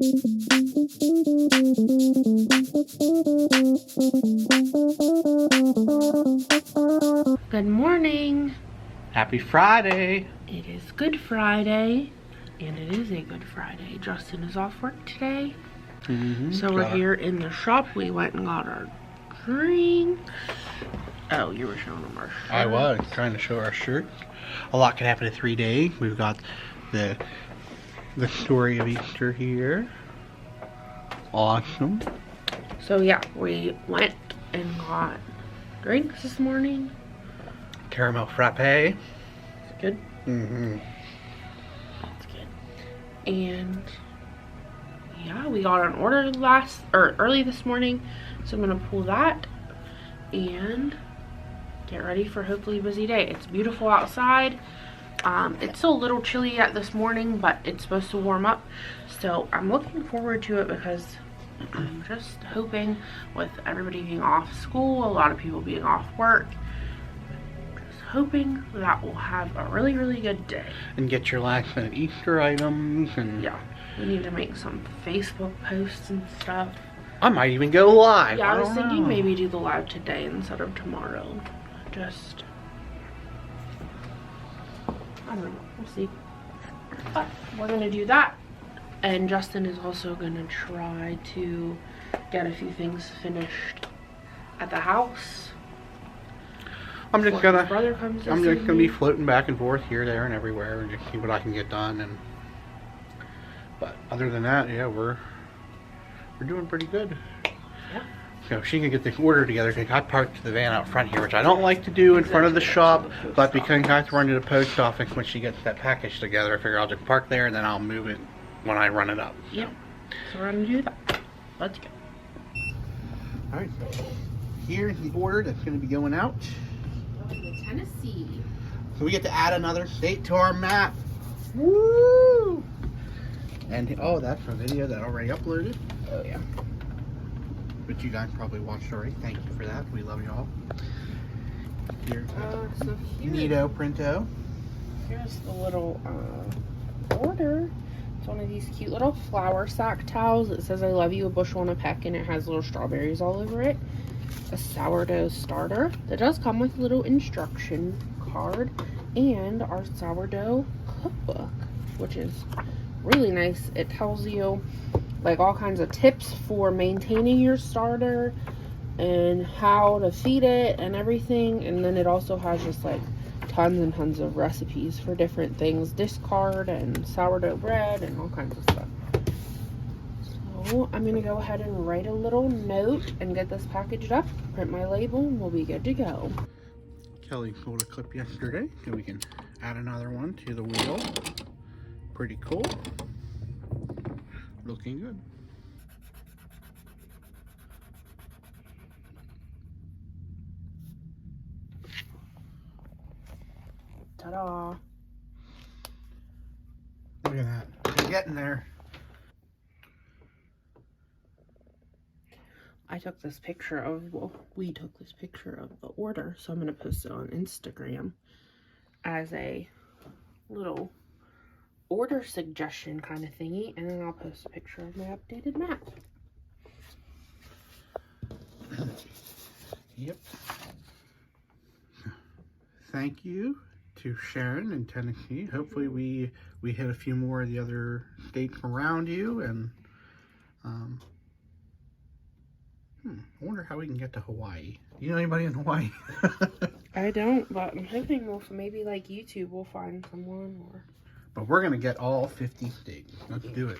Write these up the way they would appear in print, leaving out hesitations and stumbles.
Good morning. Happy Friday. It is Good Friday, and it is a Good Friday. Justin is off work today, so we're here in the shop. We went and got our drinks. Oh, you were showing them our shirts. I was trying to show our shirts. A lot can happen in 3 days. We've got the story of Easter here. Awesome. So yeah, we went and got drinks this morning. Caramel frappe. It's good. That's good. And yeah, we got an order early this morning, so I'm gonna pull that and get ready for hopefully a busy day. It's beautiful outside. It's still a little chilly yet this morning, but it's supposed to warm up, so I'm looking forward to it because I'm just hoping, with everybody being off school, a lot of people being off work, just hoping that we'll have a really, really good day. And get your last minute Easter items. And yeah, we need to make some Facebook posts and stuff. I might even go live. Yeah, I was thinking maybe do the live today instead of tomorrow. Just, I don't know, we'll see. But we're gonna do that, and Justin is also gonna try to get a few things finished at the house. I'm just gonna be evening. floating back and forth here, there, and everywhere, and just see what I can get done. But other than that, yeah, we're doing pretty good. Yeah. So she can get the order together. I parked the van out front here, which I don't like to do in front of the shop, but because I have to run to the post office when she gets that package together, I figure I'll just park there and then I'll move it when I run it up. Yep. So we're gonna do that. Let's go. Alright, so here's the order that's going to be going out. Going to Tennessee. So we get to add another state to our map. Woo! And oh, that's a video that I already uploaded. Oh yeah. But you guys probably watched already. Thank you for that. We love y'all. Here's So Neato Printo. here's the little order. It's one of these cute little flour sack towels. It says "I love you, a bushel and a peck," and it has little strawberries all over it. A sourdough starter that does come with a little instruction card, and our sourdough cookbook, which is really nice. It tells you like all kinds of tips for maintaining your starter and how to feed it and everything, and then it also has just like tons and tons of recipes for different things, discard and sourdough bread and all kinds of stuff. So I'm gonna go ahead and write a little note and get this packaged up, print my label, and we'll be good to go. Kelly pulled a clip yesterday, so we can add another one to the wheel. Pretty cool. Looking good. Ta-da! Look at that. We're getting there. I took this picture of, well, we took this picture of the order, so I'm going to post it on Instagram as a little order suggestion kind of thingy, and then I'll post a picture of my updated map. Yep. Thank you to Sharon in Tennessee. Hopefully we hit a few more of the other states around you, and I wonder how we can get to Hawaii. Do you know anybody in Hawaii? I don't, but I'm hoping maybe like YouTube will find someone, or... But we're going to get all 50 states. Let's do it.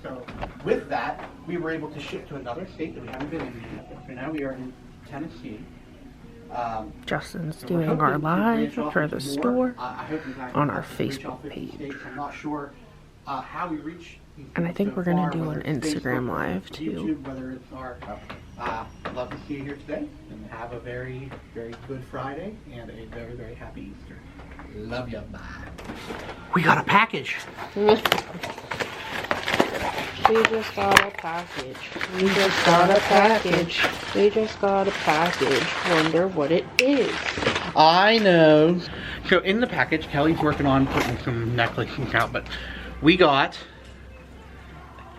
So with that, we were able to ship to another state that we haven't been in yet. So now we are in Tennessee. Justin's doing our live for the store on our Facebook page. I'm not sure how we reach. And I think we're going to do an Instagram live too. Whether it's our love to see you here today, and have a very, very good Friday and a very, very happy Easter. Love you. Bye. We got a package. We just got a package. We just got a package. We just got a package. Wonder what it is. I know. So in the package, Kelly's working on putting some necklaces out, but we got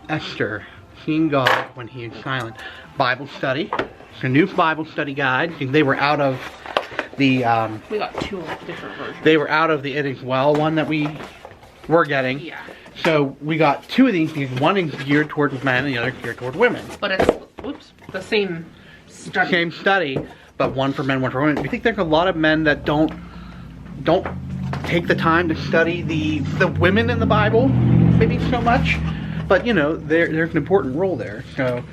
Esther, Seeing God When He is Silent. Bible study. It's a new Bible study guide. They were out of the we got 2 different versions. They were out of the It Is Well one that we were getting. Yeah. So we got 2 of these. One is geared towards men and the other geared toward women. But it's, whoops, the same study. Same study, but one for men, one for women. We think there's a lot of men that don't take the time to study the women in the Bible, maybe so much. But you know, there's an important role there. So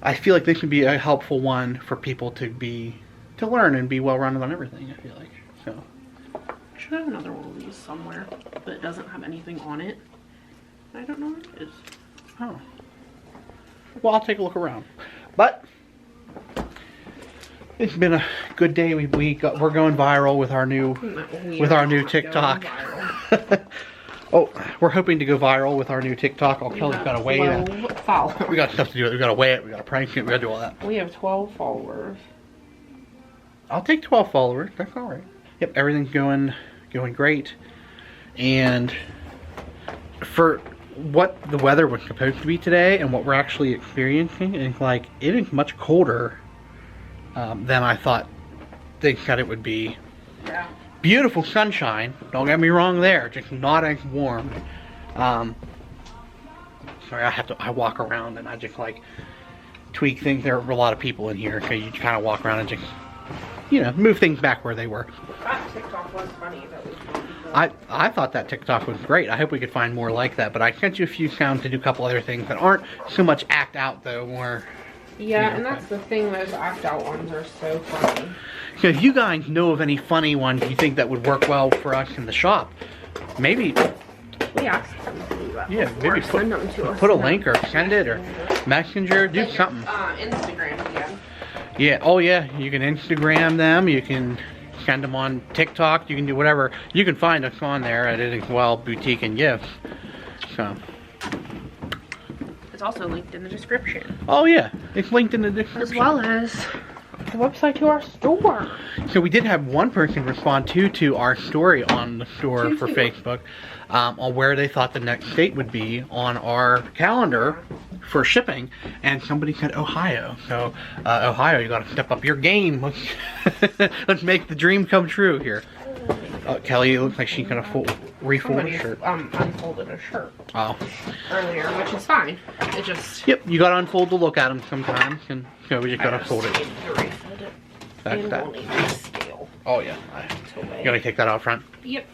I feel like this would be a helpful one for people to learn and be well-rounded on everything, I feel like. So I should have another one of these somewhere, but it doesn't have anything on it. I don't know where it is. Oh. Well, I'll take a look around. But it's been a good day. We're going viral with our new TikTok. Oh, we're hoping to go viral with our new TikTok. Oh, Kelly's got to weigh it. We got stuff to do. We got to weigh it. We got to prank it. We got to do all that. We have 12 followers. I'll take 12 followers. That's all right. Yep, everything's going great. And for what the weather was supposed to be today and what we're actually experiencing, it's like it is much colder than I thought they said it would be. Yeah. Beautiful sunshine. Don't get me wrong there. Just not as warm. Sorry, I walk around and I just like tweak things. There are a lot of people in here, so you kind of walk around and just, you know, move things back where they were. That TikTok was funny. That was funny. I thought that TikTok was great. I hope we could find more like that. But I sent you a few sounds to do a couple other things that aren't so much act out though, more. Yeah, and that's the thing. Those act out ones are so funny. So if you guys know of any funny ones you think that would work well for us in the shop, maybe. We asked them to do that. Yeah, maybe send them to us. Put a link or send it or Messenger, do something. Instagram again. Yeah. Oh yeah. You can Instagram them. You can send them on TikTok. You can do whatever. You can find us on there at It Is Well Boutique and Gifts. So. It's also linked in the description. Oh yeah, it's linked in the description. As well as the website to our store. So we did have one person respond to our story on the store for Facebook on where they thought the next date would be on our calendar for shipping, and somebody said Ohio. So Ohio, you got to step up your game. Let's make the dream come true here. Kelly, it looks like she's gonna refold a shirt. Unfolded a shirt. Oh. Earlier, which is fine. It just. Yep, you gotta unfold to look at them sometimes, and so we just gotta fold it. That's that. Oh yeah. You gotta take that out front. Yep.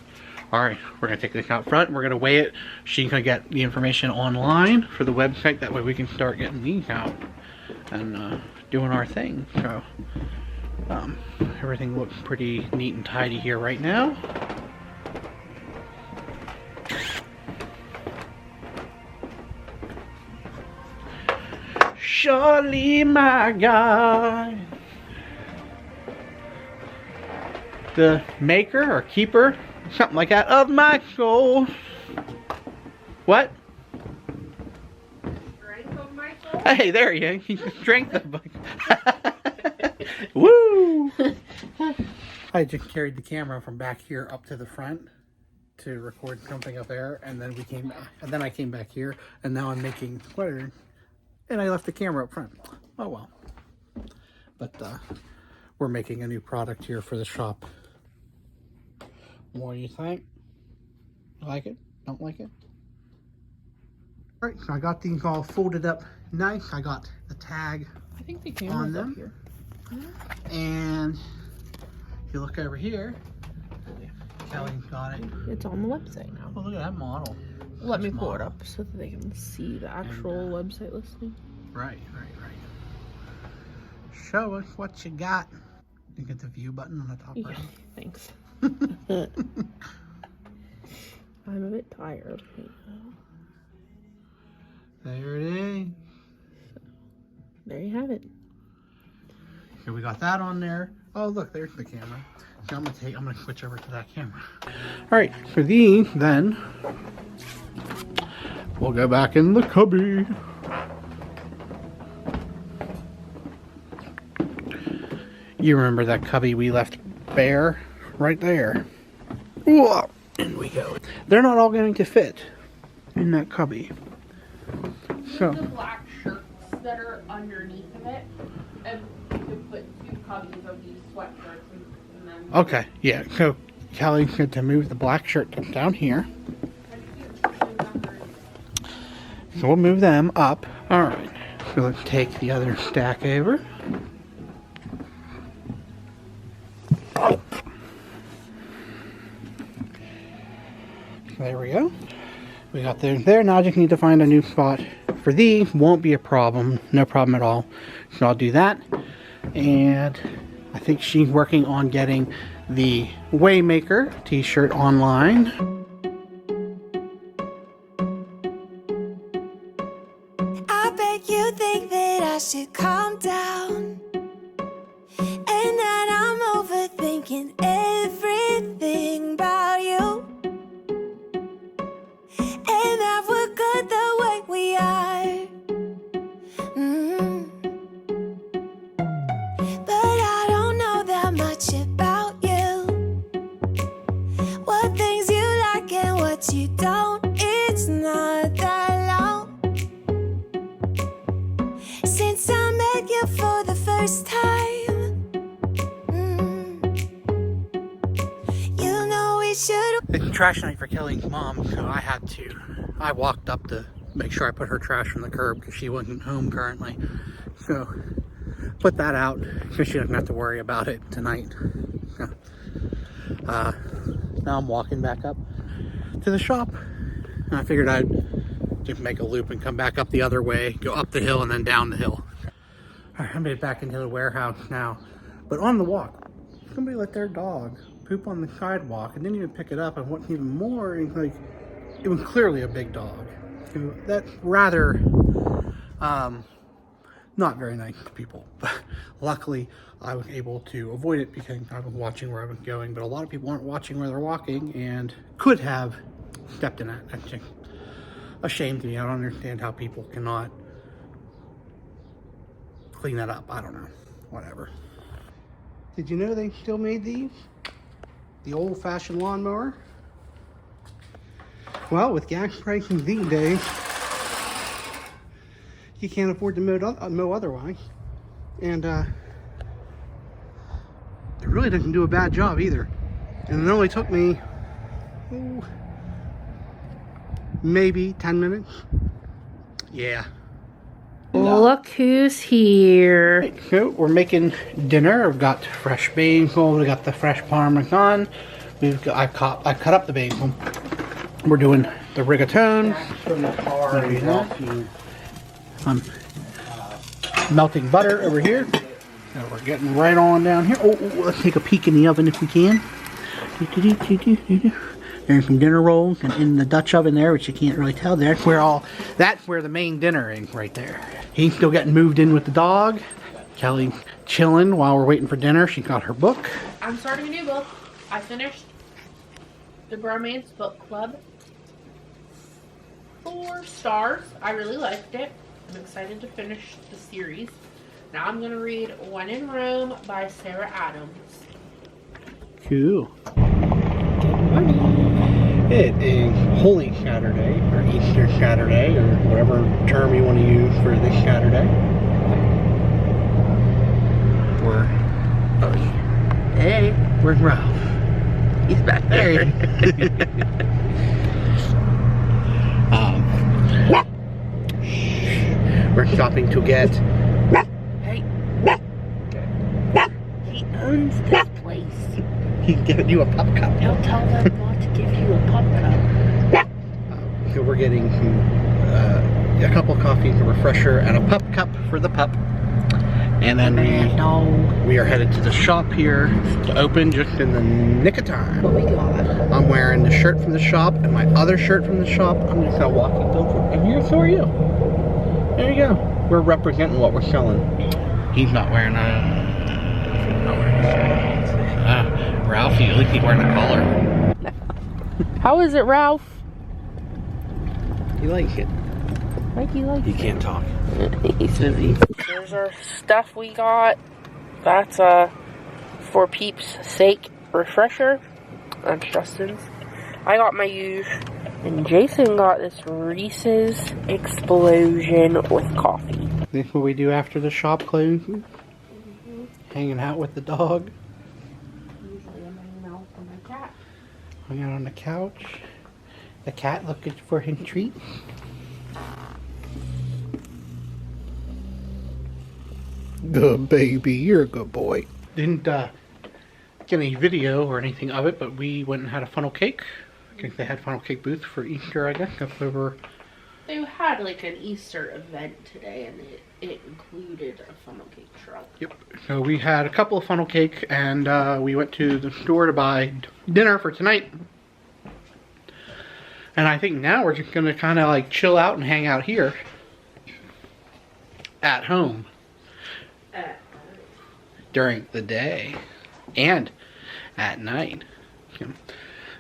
All right, we're gonna take this out front. We're gonna weigh it. She's gonna get the information online for the website. That way we can start getting these out and doing our thing. So. Everything looks pretty neat and tidy here right now. Surely, my God, the maker or keeper, something like that, of my soul. What? Strength of my soul? Hey, there you go. He's the strength of my Woo! I just carried the camera from back here up to the front to record something up there, and then I came back here, and now I'm making sweaters, and I left the camera up front. Oh well. But we're making a new product here for the shop. What do you think? Like it? Don't like it? Alright, so I got these all folded up nice. I got the tag I think the on camera's them. up here. And if you look over here, Kelly's got it. It's on the website now. Oh, look at that model. Let me pull it up so that they can see the actual website listing. Right. Show us what you got. You get the view button on the top right. Thanks. I'm a bit tired. There it is. There you have it. So we got that on there. Oh look, there's the camera. So I'm gonna switch over to that camera. Alright, for these then we'll go back in the cubby. You remember that cubby we left bare? Right there. Whoa, in we go. They're not all going to fit in that cubby. So. the black shirts that are underneath of it, and you could put 2 cubbies of these sweatshirts and then... Okay, yeah. So Kelly's going to move the black shirt down here. So we'll move them up. All right. So let's take the other stack over. There we go. We got there. Now I just need to find a new spot for these. Won't be a problem. No problem at all. So I'll do that. And I think she's working on getting the Waymaker t-shirt online. I bet you think that I should calm down, and that I'm overthinking everything about you, and that we're good the way we are. But I don't know that much about you, what things you like and what you don't. It's not that long since I met you for the first time. You know we should. It's trash night for Kelly's mom, so I walked up to make sure I put her trash on the curb because she wasn't home currently. So put that out so she doesn't have to worry about it tonight. So, now I'm walking back up to the shop, and I figured I'd just make a loop and come back up the other way, go up the hill and then down the hill. All right, I made it back into the warehouse now, but on the walk, somebody let their dog poop on the sidewalk and didn't even pick it up, and what's even more, like, it was clearly a big dog. So that's rather not very nice to people, but luckily I was able to avoid it because I was watching where I was going. But a lot of people aren't watching where they're walking and could have stepped in that. That's just a shame to me. I don't understand how people cannot clean that up. I don't know. Whatever. Did you know they still made these? The old-fashioned lawnmower? Well, with gas prices these days, you can't afford to mow otherwise. And it really doesn't do a bad job either. And it only took me maybe 10 minutes. Yeah. Look who's here. So we're making dinner. We've got fresh basil. We've got the fresh parmesan. I cut up the basil. We're doing the rigatone. I'm melting butter over here. So we're getting right on down here. Oh, let's take a peek in the oven if we can. There's some dinner rolls, and in the Dutch oven there, which you can't really tell, that's where the main dinner is right there. He's still getting moved in with the dog. Kelly's chilling while we're waiting for dinner. She got her book. I'm starting a new book. I finished the Bromance Book Club. 4 stars. I really liked it. I'm excited to finish the series. Now I'm going to read When in Rome by Sarah Adams. Cool. Good morning. It is Holy Saturday, or Easter Saturday, or whatever term you want to use for this Saturday. Hey, where's Ralph? He's back there. We're stopping to get... Hey. He owns this place. He's giving you a pup cup. He'll tell them not to give you a pup cup. So we're getting a couple of coffees, a refresher, and a pup cup for the pup. And then we are headed to the shop here to open just in the nick of time. What we got? I'm wearing the shirt from the shop and my other shirt from the shop. I'm just gonna walk over. And here, so are you. There you go. We're representing what we're selling. He's not wearing Ralphie, at least he's wearing a collar. How is it, Ralph? He likes it. Mikey likes He can't talk. He's busy. Here's our stuff we got. That's for Peeps' sake refresher. That's Justin's. I got my And Jason got this Reese's Explosion with coffee. This is what we do after the shop closes. Hanging out with the dog. Usually I'm hanging out with my cat. Hanging out on the couch. The cat looking for his treat. Good baby, you're a good boy. Didn't get any video or anything of it, but we went and had a funnel cake. I think they had funnel cake booth for Easter, I guess, up over. They had like an Easter event today, and it included a funnel cake truck. Yep. So we had a couple of funnel cake, and we went to the store to buy dinner for tonight. And I think now we're just gonna kind of like chill out and hang out here at home during the day and at night.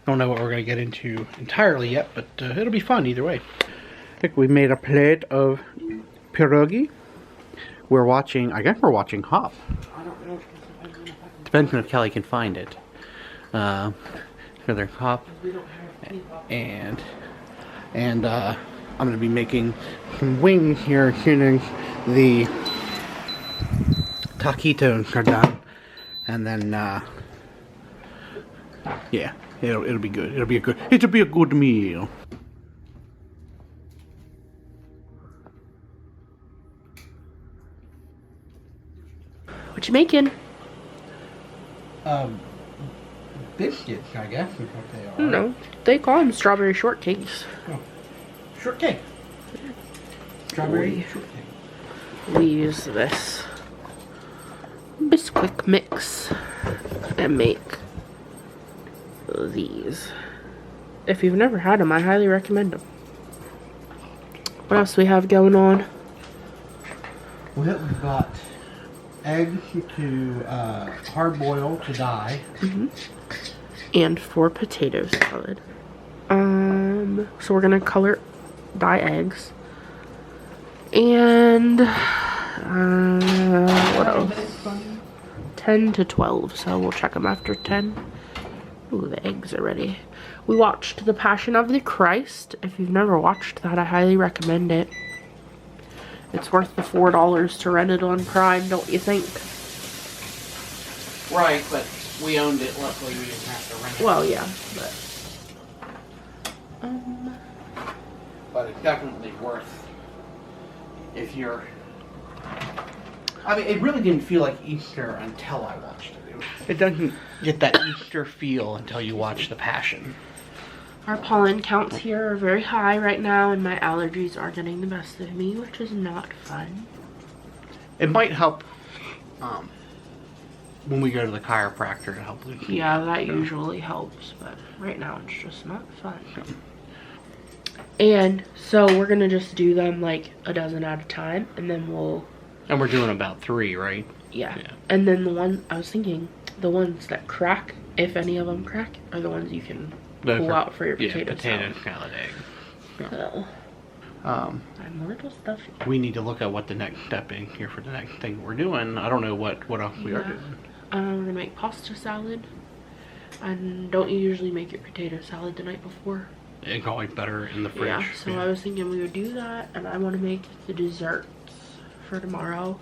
Don't know what we're gonna get into entirely yet, but it'll be fun either way. I think we made a plate of pierogi. We're watching, I guess we're watching Hop. I don't know. Depends on if Kelly can find it. So there's Hop. We don't have any Hop. And I'm going to be making some wings here as soon as the taquitos are done. And then, yeah, it'll be good. It'll be a good meal. What you making? Biscuits, I guess, is what they are. I don't know. They call them strawberry shortcakes. Oh. Shortcake. Strawberry shortcake. We use this Bisquick mix and make these. If you've never had them, I highly recommend them. What else do we have going on? Well, we've got eggs to hard boil to dye. And 4 potato salad. So we're gonna dye eggs. And what else? 10 to 12, so we'll check them after 10. Ooh, the eggs are ready. We watched The Passion of the Christ. If you've never watched that, I highly recommend it. It's worth the $4 to rent it on Prime, don't you think? Right, but we owned it. Luckily, we didn't have to rent it. Well, yeah, But it's definitely worth if you're... I mean, it really didn't feel like Easter until I watched it. It doesn't get that Easter feel until you watch The Passion. Our pollen counts here are very high right now, and my allergies are getting the best of me, which is not fun. It might help when we go to the chiropractor to help lose. Yeah, that usually helps, but right now it's just not fun. And so we're gonna just do them like a dozen at a time, and then we'll... And we're doing about 3, right? Yeah. And then the one, I was thinking, the ones that crack, if any of them crack, are the ones you can pull out for your potato salad. Egg. Yeah. So, I'm a little stuffy. We need to look at what the next step is here for the next thing we're doing. I don't know what else we are doing. We're gonna make pasta salad. And don't you usually make your potato salad the night before? It's always better in the fridge. Yeah, so I was thinking we would do that, and I want to make the desserts for tomorrow.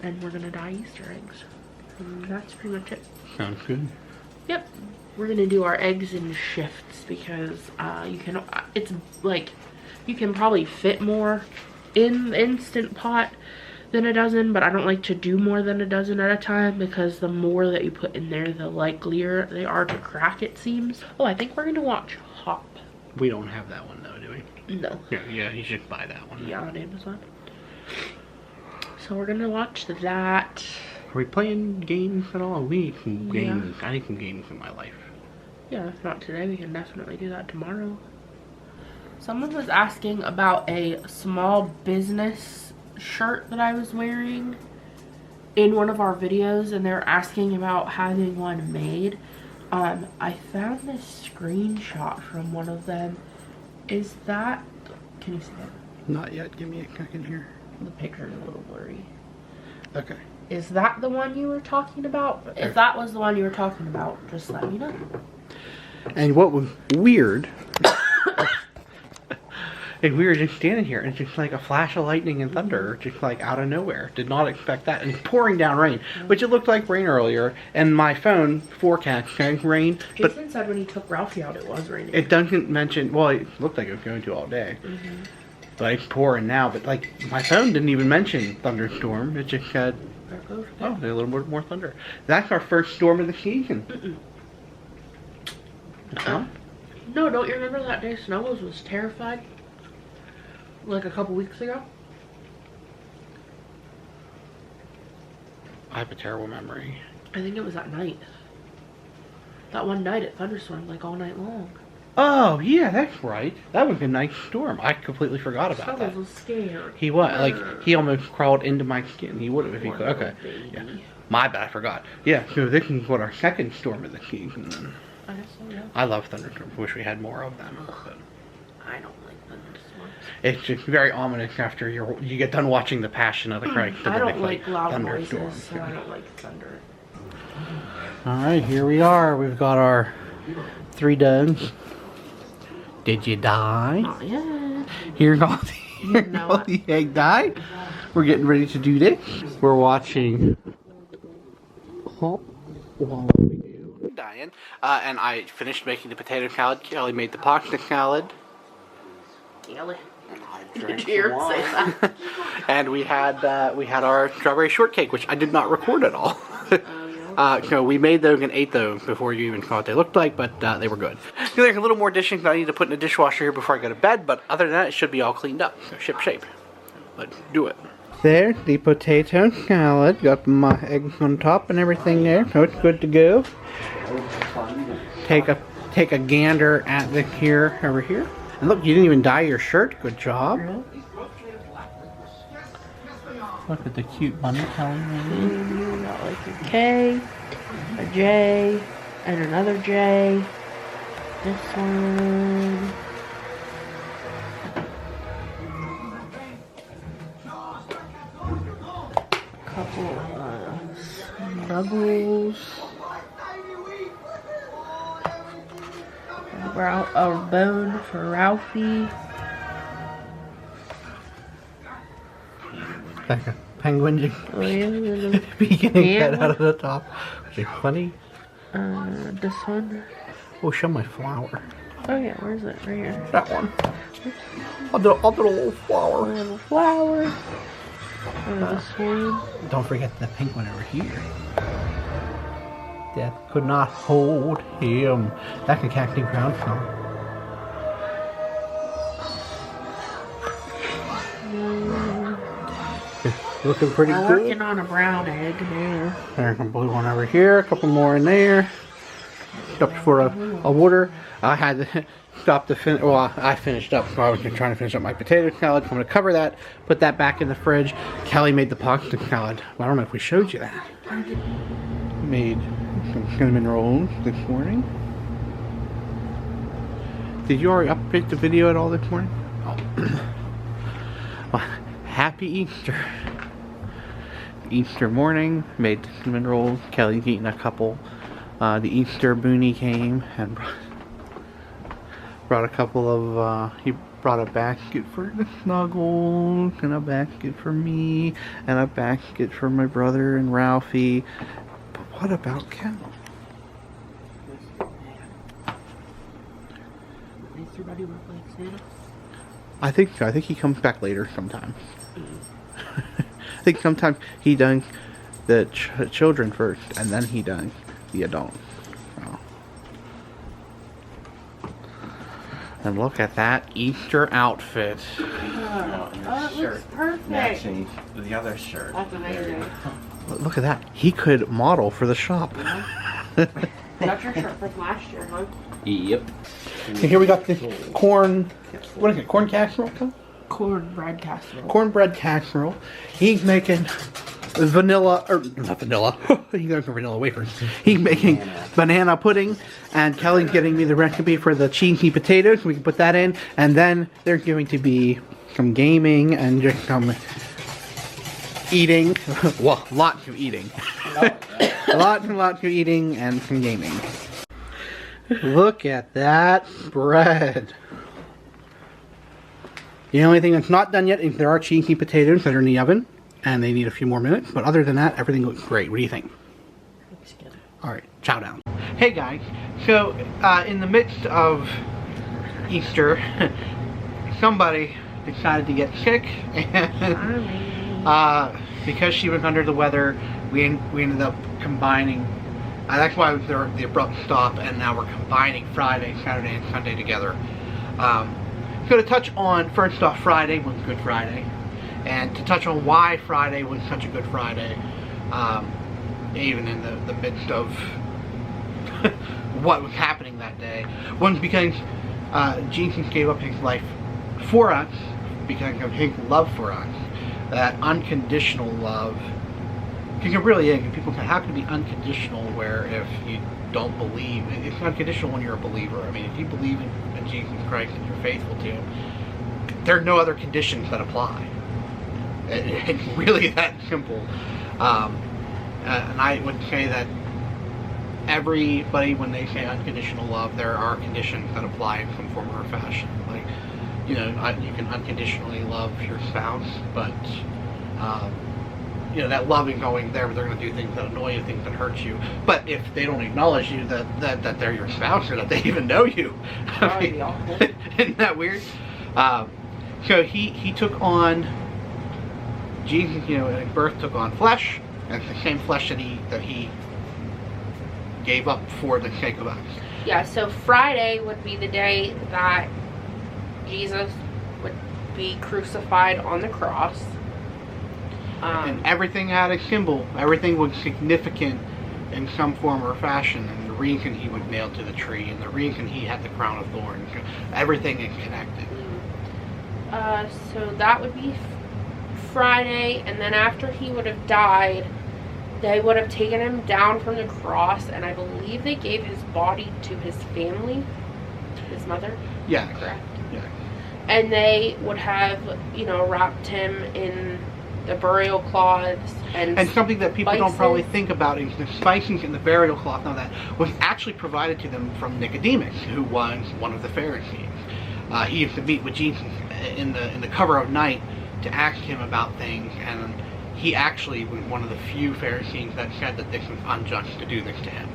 And we're gonna dye Easter eggs. And that's pretty much it. Sounds good. Yep. We're gonna do our eggs in shifts because it's like, you can probably fit more in the Instant Pot than a dozen, but I don't like to do more than a dozen at a time because the more that you put in there, the likelier they are to crack, it seems. Oh, I think we're gonna watch Hop. We don't have that one though, do we? No. Yeah, you should buy that one. Yeah, on Amazon. So we're gonna watch that. Are we playing games at all? We need some games. Yeah. I need some games in my life. Yeah, if not today, we can definitely do that tomorrow. Someone was asking about a small business shirt that I was wearing in one of our videos, and they're asking about having one made. I found this screenshot from one of them. Is that... Can you see it? Not yet. Give me a second here. The picture's a little blurry. Okay. Is that the one you were talking about? If that was the one you were talking about, just let me know. And what was weird And we were just standing here, and just like a flash of lightning and thunder, just like out of nowhere. Did not expect that. And pouring down rain, which it looked like rain earlier. And my phone forecasting rain. But Jason said when he took Ralphie out, it was raining. it doesn't mention, well, it looked like it was going to all day. But it's pouring now. But like, my phone didn't even mention thunderstorm. It just said, oh, there's a little bit more thunder. That's our first storm of the season. No, don't you remember that day Snuggles was terrified? Like a couple weeks ago? I have a terrible memory. I think it was that night. That one night it thunderstormed like all night long. Oh, yeah, that's right. That was a nice storm. I completely forgot about Snuggles that. was scared. He was. Like, he almost crawled into my skin. He would have if he could. Okay. Yeah. My bad, I forgot. Yeah, so this is what our second storm of the season then. I guess so, yeah. I love thunderstorms. Wish we had more of them. But I don't like thunderstorms. it's just very ominous after you get done watching The Passion of the Christ. I don't like loud noises, so I don't like thunder. Alright, here we are. We've got our 3 duds. Did you die? Not yet. Here's all the egg dye. We're getting ready to do this. We're watching Hop while we do dying. And I finished making the potato salad. Kelly made the pasta salad. Kelly. And I Did drank you hear some her say wine. that? And we had our strawberry shortcake, which I did not record at all. So we made those and ate those before you even saw what they looked like, but they were good. So there's a little more dishing that I need to put in the dishwasher here before I go to bed, but other than that, it should be all cleaned up. So ship shape. Let's do it. There, the potato salad. Got my eggs on top and everything there, so it's good to go. Take a gander at the over here. And look, you didn't even dye your shirt. Good job. Look at the cute bunny Kelly. You got like a K, a J, and another J. This one. A couple of snuggles. A bone for Ralphie. Like a penguin just Oh, yeah, peeking head out of the top. Which is funny. this one. Oh, show my flower. Oh yeah, where's it? Right here. That one. I'll do a little flower. A little flower. This one. Don't forget the pink one over here. Death could not hold him. That's a Cactus Ground song. Looking pretty I'm good. working on a brown egg now. There's a blue one over here, a couple more in there. Stopped for a water. I had to stop the well, I finished up. So I was trying to finish up my potato salad. So I'm going to cover that, put that back in the fridge. Kelly made the pasta salad. Well, I don't know if we showed you that. Made some cinnamon rolls this morning. Did you already update the video at all this morning? Oh. Well, happy Easter. Easter morning, made cinnamon rolls. Kelly's eating a couple. The Easter Boonie came and brought a couple of, he brought a basket for the Snuggles, and a basket for me, and a basket for my brother and Ralphie. But what about Cal? Does your buddy work like Santa? I think so. I think he comes back later sometimes. I think sometimes he does the children first, and then he does the adults. So. And look at that Easter outfit. Oh, it looks perfect. Matching the other shirt. That's amazing. Look at that. He could model for the shop. That's your shirt from last year, huh? Yep. And here we got this corn. What is it? Corn casserole? Cornbread casserole. Cornbread casserole. He's making vanilla, or not vanilla. He's going for vanilla wafers. He's making banana pudding, and Kelly's getting me the recipe for the cheesy potatoes. We can put that in, and then there's going to be some gaming and just some eating. Well, lots of eating. Lots and lots of eating and some gaming. Look at that bread. The only thing that's not done yet is there are cheesy potatoes that are in the oven, and they need a few more minutes. But other than that, everything looks great. What do you think? Looks good. All right, chow down. Hey guys, so in the midst of Easter, somebody decided to get sick, and because she was under the weather, we ended up combining. That's why there was the abrupt stop, and now we're combining Friday, Saturday, and Sunday together. So to touch on, first off, Friday was Good Friday, and to touch on why Friday was such a good Friday, even in the midst of what was happening that day, was because Jesus gave up his life for us, because of his love for us. That unconditional love, because it really is, people can have to be unconditional where if you don't believe, it's unconditional when you're a believer. I mean, if you believe in Jesus Christ and you're faithful to him, there are no other conditions that apply. It's really that simple. And I would say that everybody, when they say unconditional love, there are conditions that apply in some form or fashion. Like, you know, you can unconditionally love your spouse, but you know, that love is going there, but they're going to do things that annoy you, things that hurt you. But if they don't acknowledge you that they're your spouse, or that they even know you, I mean, isn't that weird? So he took on, Jesus, you know, at birth took on flesh, and it's the same flesh that he gave up for the sake of us. Yeah, so Friday would be the day that Jesus would be crucified on the cross. And everything had a symbol. Everything was significant in some form or fashion. And the reason he was nailed to the tree, and the reason he had the crown of thorns. Everything is connected. So that would be Friday, and then after he would have died, they would have taken him down from the cross, and I believe they gave his body to his family, his mother. Yeah. Correct. Yeah. And they would have, you know, wrapped him in the burial cloths and something that people spices. don't probably think about is the spices in the burial cloth. Now that was actually provided to them from Nicodemus, who was one of the Pharisees. He used to meet with Jesus in the cover of night to ask him about things, and he actually was one of the few Pharisees that said that this was unjust to do this to him.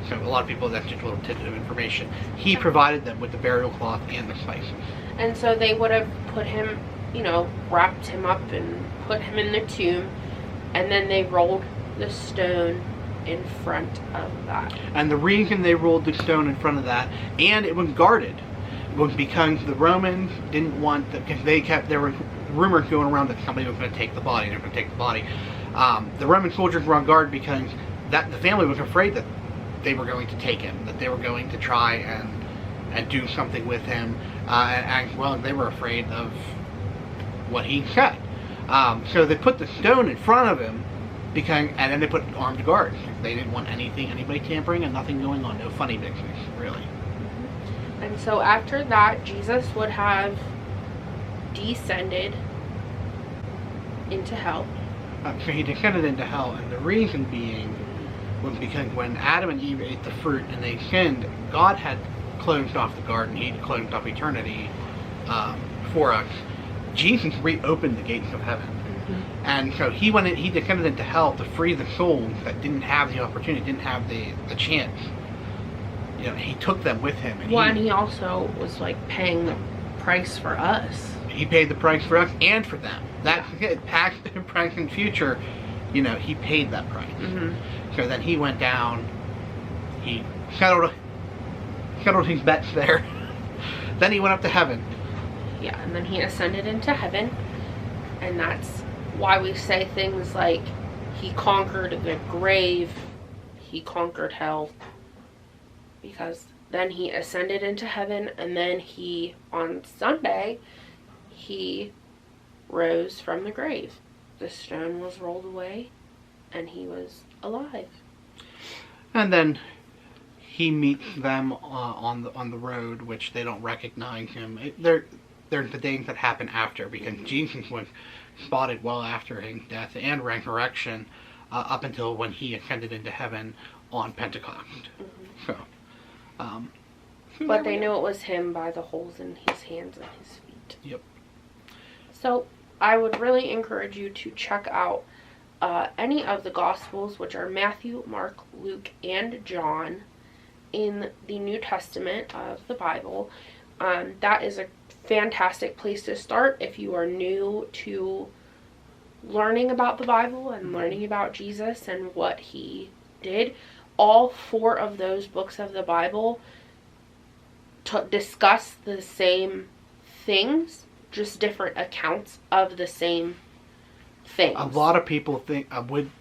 So a lot of people, that's just a little tidbit of information. He provided them with the burial cloth and the spices. And so they would have put him, you know, wrapped him up and put him in the tomb, and then they rolled the stone in front of that. And the reason they rolled the stone in front of that, and it was guarded, was because the Romans didn't want, because there were rumors going around that somebody was going to take the body, they were going to take the body. The Roman soldiers were on guard because the family was afraid that they were going to take him, that they were going to try and do something with him, and well, they were afraid of what he said. So they put the stone in front of him, and then they put armed guards. They didn't want anybody tampering, and nothing going on, no funny business, really. And so after that, Jesus would have descended into hell. So he descended into hell, and the reason being was because when Adam and Eve ate the fruit and they sinned, God had closed off the garden. He had closed off eternity for us. Jesus reopened the gates of heaven. Mm-hmm. And so he descended into hell to free the souls that didn't have the opportunity, didn't have the chance. You know, he took them with him. And he also was like paying the price for us. He paid the price for us and for them. That's it. Past, present, future. You know, he paid that price. Mm-hmm. So then he went down. He settled his bets there. Then he went up to heaven. Yeah, and then he ascended into heaven, and that's why we say things like he conquered the grave, he conquered hell, because then he ascended into heaven, and then on Sunday, he rose from the grave. The stone was rolled away, and he was alive. And then he meets them on the road, which they don't recognize him. There's the things that happen after, because Jesus was spotted well after his death and resurrection, up until when he ascended into heaven on Pentecost. Mm-hmm. So, but they knew it was him by the holes in his hands and his feet. it. Yep. So I would really encourage you to check out any of the Gospels, which are Matthew, Mark, Luke, and John in the New Testament of the Bible. That is a fantastic place to start if you are new to learning about the Bible and learning about Jesus and what he did. All 4 of those books of the Bible discuss the same things, just different accounts of the same things. A lot of people think I would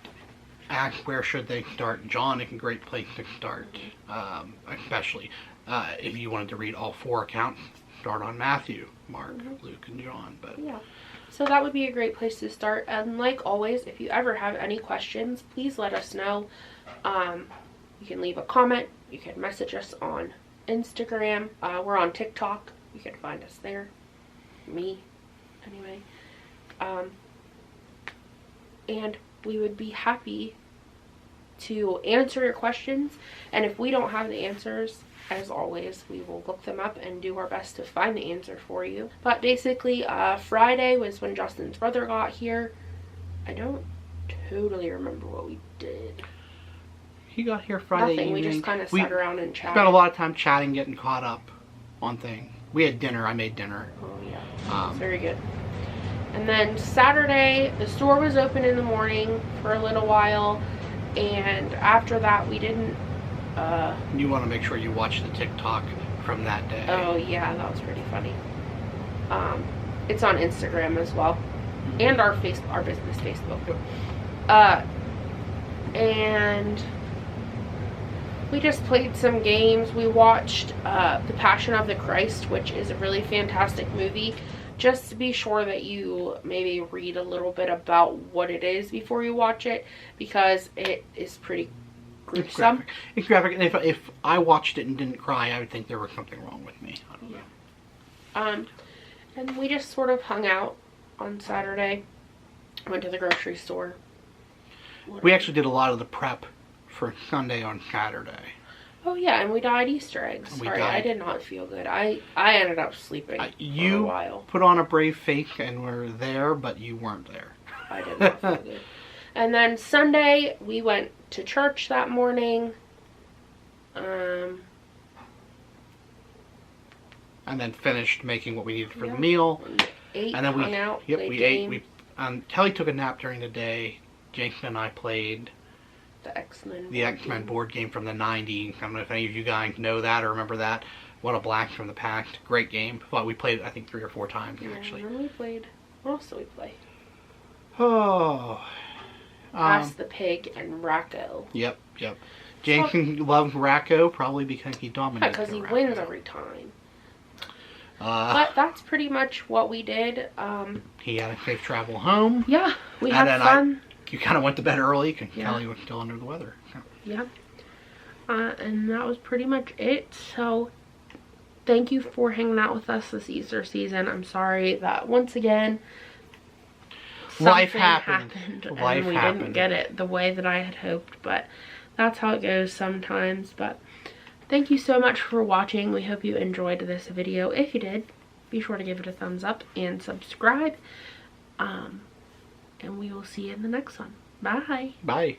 ask where should they start. John is a great place to start, especially if you wanted to read all 4 accounts. Start on Matthew, Mark, Luke, and John. But yeah, so that would be a great place to start. And like always, if you ever have any questions, please let us know. You can leave a comment. You can message us on Instagram. We're on TikTok. You can find us there. Me, anyway. And we would be happy to answer your questions. And if we don't have the answers, as always, we will look them up and do our best to find the answer for you. But basically, Friday was when Justin's brother got here. I don't totally remember what we did. He got here Friday Nothing. evening. We just kind of sat around and chatted. Spent a lot of time chatting, getting caught up on things. We had dinner. I made dinner. Oh, yeah. It's very good. And then Saturday, the store was open in the morning for a little while. And after that, we didn't... you want to make sure you watch the TikTok from that day. Oh, yeah. That was pretty funny. It's on Instagram as well. And our business Facebook. And we just played some games. We watched The Passion of the Christ, which is a really fantastic movie. Just to be sure that you maybe read a little bit about what it is before you watch it, because it is pretty gruesome. It's graphic. And if I watched it and didn't cry, I would think there was something wrong with me. I don't know. And we just sort of hung out on Saturday. Went to the grocery store. We actually did a lot of the prep for Sunday on Saturday. Oh yeah, and we dyed Easter eggs. Sorry, I did not feel good. I ended up sleeping for a while. Put on a brave face and were there, but you weren't there. I did not feel good. And then Sunday, we went to church that morning. And then finished making what we needed for the meal. Ate, and then hung out, played we games. ate. Kelly took a nap during the day. Jason and I played the X-Men board game from the 90s. I don't know if any of you guys know that or remember that. What a Blast from the Past. Great game. Well, we played it, I think, 3 or 4 times, actually. And then we played... What else did we play? Oh. Pass the Pig and Racco. Yep. Jason loved Racco, probably because he dominated. Because he wins every time. But that's pretty much what we did. He had a safe travel home. Yeah, we had fun. You kind of went to bed early because Kelly was still under the weather. Yeah. And that was pretty much it. So, thank you for hanging out with us this Easter season. I'm sorry that once again, life happened and we didn't get it the way that I had hoped. But that's how it goes sometimes. But thank you so much for watching. We hope you enjoyed this video. If you did, be sure to give it a thumbs up and subscribe. And we will see you in the next one. Bye. Bye.